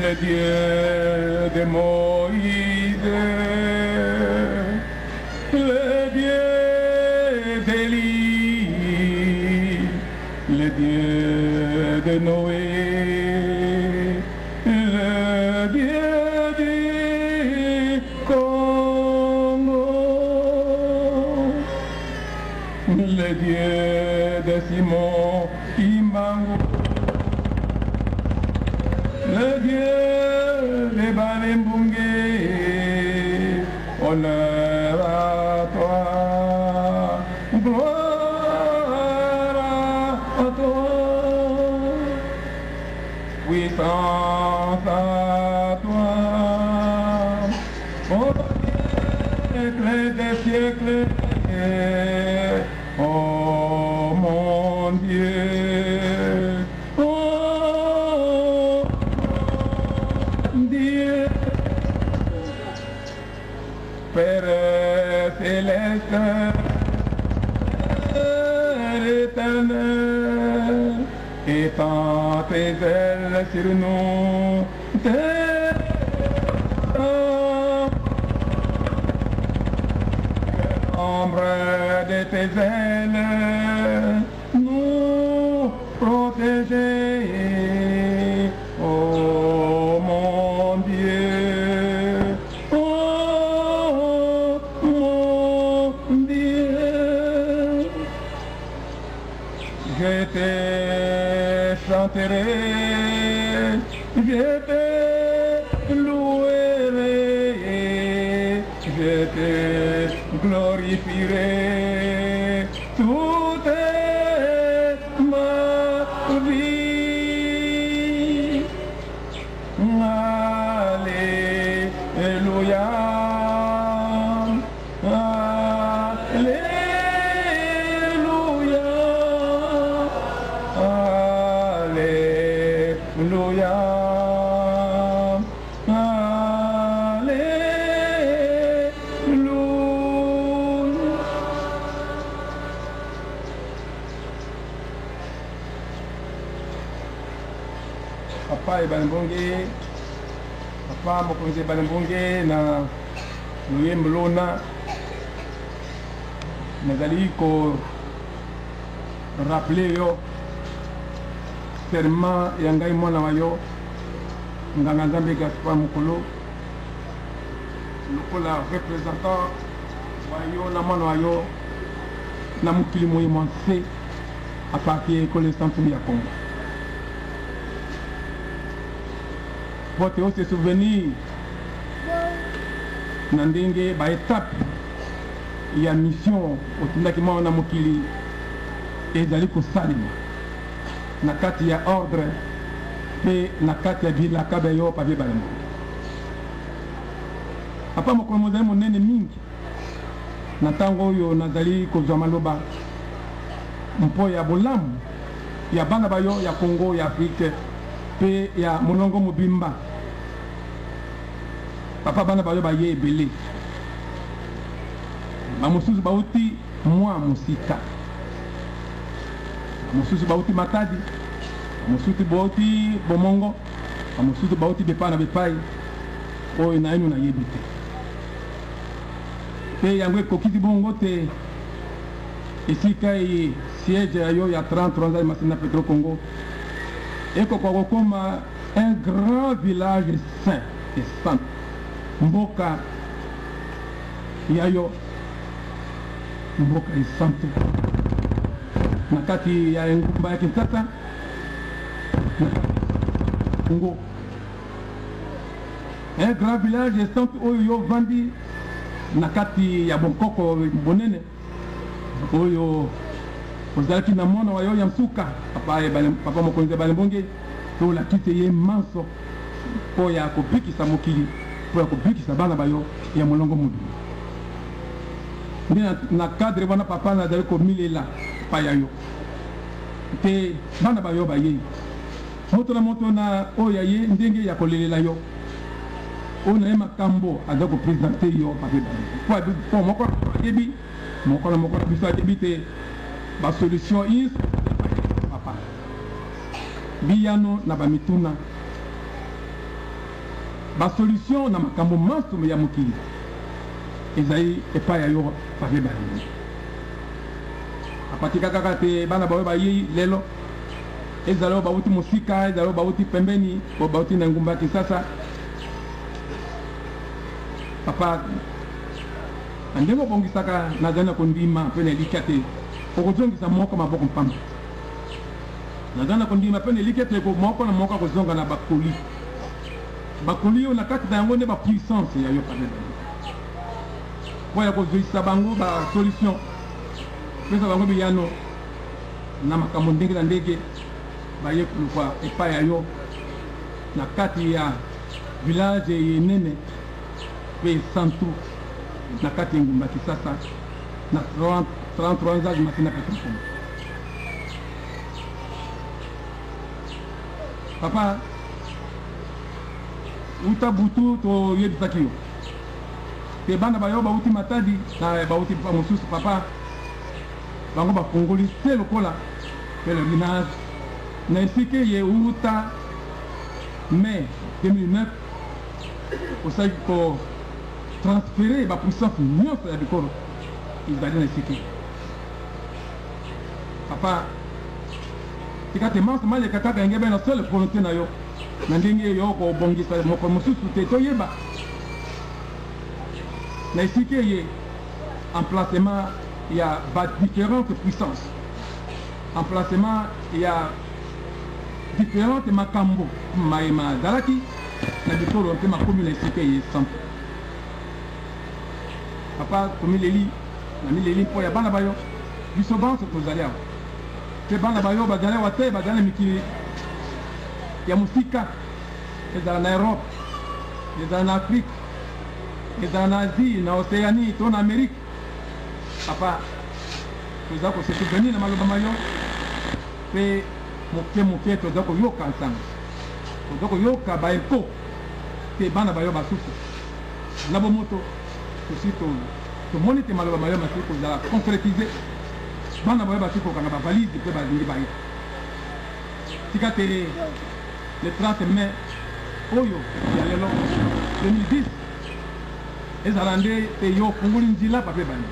le Dieu de Moïse, le Dieu d'Élie, le Dieu de Noé, le Dieu du Congo, le Dieu de Simon Kimbangu, le Dieu de Balembungé, honneur à toi, gloire à toi, puissance à toi, au siècle des siècles, oh mon Dieu. Père céleste, éternel, étends tes ailes sur nous, l'ombre de tes ailes, nous protéger, oh mon Dieu. Je te chanterai, je te louerai, je te glorifierai toute ma vie. Alléluia. Alléluia, Alléluia. Papa et Balembungé, papa mokonzi Balembungé na luyembo lona nazali ko rappeler yo serment ya ngai mwana wa yo nganga nzambe Gaspard Mokolo lokola représentant wa yo na mwana wa yo na mokili moyema nse à partir de centre ya Congo. Pour se souvenir na ndenge ba étape ya mission otindaki mwana na mokili ezali kosalima na kati ya ordre pe na kati ya bilaka bayo papier balemo. Papa mokolo mozali monene mingi na ntango oyo nazali kozwa maloba mpo ya bolamu ya bana bayo ya Congo ya Afrique pe ya molongo mobimba. Papa bana bayo baye ebele bamosusu bauti mwa musika, bamosusu bauti Matadi, bamosusu bauti Bomongo, bamosusu bauti bepai na bepai oyo na ino na yebi te pe yango ekokisi bongo te. Esika ye siège yo ya 33 ans Masina Petro Congo ekokwa kokoma un grand village saint et saint. Mboka yayo mboka isante na kati ya ngumba ya Kinshasa Congo, un grand village saint oyo yo vandi na kati ya Bonkoko bonene oyo ozalaki na mwana wa yo ya msuka papa mokonzi balembonge to la kite ye manso po ya kopikisa mokili po ya kopikisa bana bayo ya molongo mudu nde na cadre wana papa nazali komilela pa ya yo te bana bayo baye moto na moto na oyo ya ye ndenge ya kolelela yo oyo na ye makambo aza kopresente yo pape po moko yebi moko na biso ayebi te basolution is papa biyano na bamituna basolution na makambo maso ya mokili ezali epai ya yo pape balini apatika kaka te bana bayo baye lelo ezali oyo bauti mosika ezali oyo bauti pembeni oyo bauti na ngumba ya Kinshasa. Papa andenge obongisaka nazali na kondima mpe na elika te okozongisa moko maboko mpamba nazali na kondima mpe na elika te moko na moko akozonga na bakoli oyo na kati na yango nde bapuissance ya yo pape po ya kozwisa bango basolution pesa bango biyano na makambo ndenge na ndenge baye koluka epai ya yo na kati ya village yenene pe santu na kati ya ngumba Kinshasa na 33 ans Masina Petro Congo. Papa uta butu to yebisaki yo te bana bayo bauti Matadi na bauti pa mosusu papa bango bafungoli te lokola pèlerinage na esike ye uta mai 2009 osaki ko transférer la puissance nyonso ya bikolo ezali na esike papa tika te manso maleka kaka yange bena seule volonté na yo na ndenge yo kobongisa moko mosusu te toyeba na esike ye emplacement ya ba différentes puissances, emplacement ya différentes makambo maema zalaki na bikolo mpe makomi na esike ye sample. Papa komileli na mileli mpo ya bana bayo biso banso tozali awa te bana bayo bazali awa te bazali na mikili ya mosika ezala na Europe ezala na Afrique ezala na Asie na Océanie to na Amérique. Papa toza kosouvenir na maloba mayo mpe moke toza koyoka nsango toza koyoka baeko te bana bayo basusu na bomoto aussi tomoni te maloba mayo masi kozala concrétiser bana bayo basi kokanga bavalise mpe balingi baye tika te le 30 mai oyo ya lelo 2010 ezala nde te yo funguli nzila pape bani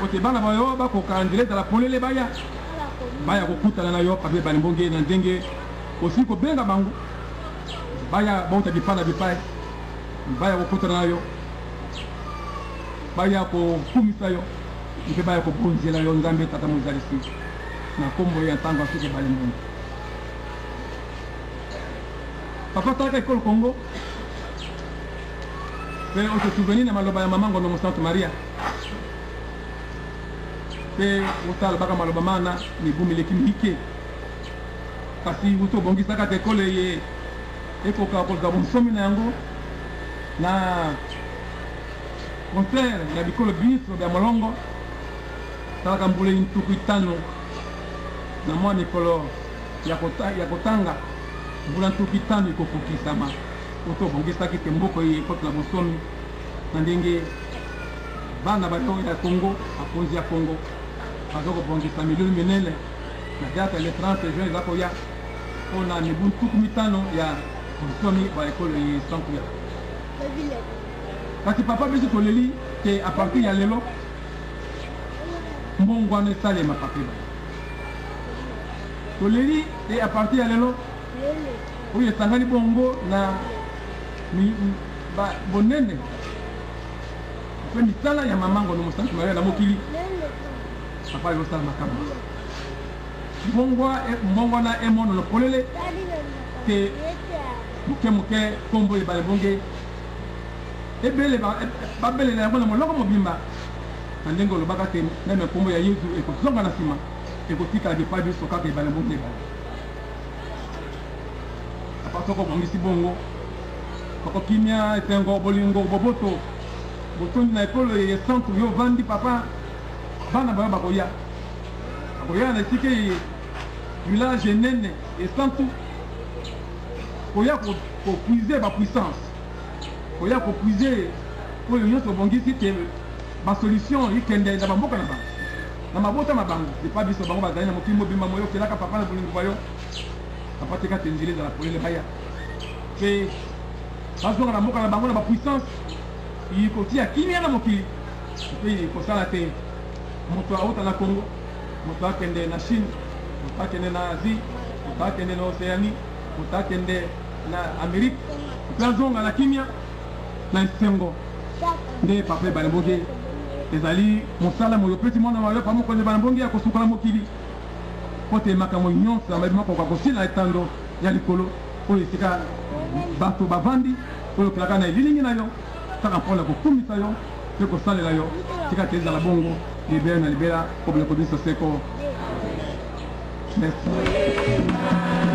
ote bana bayo bakoka nzela ezala polele baya baya kokutana na yo pape balimbonge na ndenge aussi kobenga bango baya bauta bipana bipai baya kokutana na yo baya kokumisa yo mpe baya kobonzela yo nzambe tata mozalisi na kombo ya ntango asuki balimbonge papa taka ekole Congo pe oto souvenir na maloba ya mama Ngondo Sainte Maria pe utala baka maloba mana ni bumileki mike kasi uto bongisaka te ekole ye ekoka kozwa bonsomi na yango na contraire ya bikolo biso bya molongo talaka mbula ntuku 5 na mwa mikolo ya kotanga mbula ntuku 5 ikofukisama uto bongisaki te mboko ye ekotela bonsomi na ndenge bana bato ya Congo akonzi ya Congo bazokobongisa milioni minene na data le 30 juin ezakoya mpona mibu ntuku 5 ya bonsomi ba ekolo ye sanku ya kasi papa biso toleli te a partir ya lelo mbongo wana esalema pape ba toleli te a partir ya lelo oyo esangani bongo na bonene mpe misala ya mama Ngondo Sainte Maria na mokili papa yosala makambo mbongo wana emono lopolele te moke kombo ebale bonge ebele babelela yango na moloko mobimba na ndenge olobaka te meme kombo ya Yesu ekozonga na nsima ekotikala bipai biso kaka ebale bonge ebale apa soko bongisi bongo okokimia esengo bolingo boboto botondi na ekolo ye centre yo vandi papa bana bayo bakoya na esika village nene esantu koya kopuize bapuissance koya kopuize oyo nyonso obongisi te basolution ikende na bamboka na bango na mabota mabango epa biso bango bazali na mokili mobimba moyo okelaka papa na bolingo bayo papa tika te nzela ezala polele baya mpe bazonga na mboka na bango na bapuissance ikotia kimia na mokili mpe kosala te moto auta na Congo moto akende na Chine moto akende na Asie moto akende na Océanie moto akende na Amérique mpe azonga na kimia na esengo nde papa balimbonge ezali mosala moyo peti mwana wayo pa mokonzi balimbonge ya kosukola mokili po te makambo nyonso amayebi makoka kosila etando ya likolo oyo esika bato bavandi oyo okelaka na elilingi na yo kaka mpona kokumisa yo mpe kosalela yo tika te ezala bongo libera na libera po biloko biso seko merci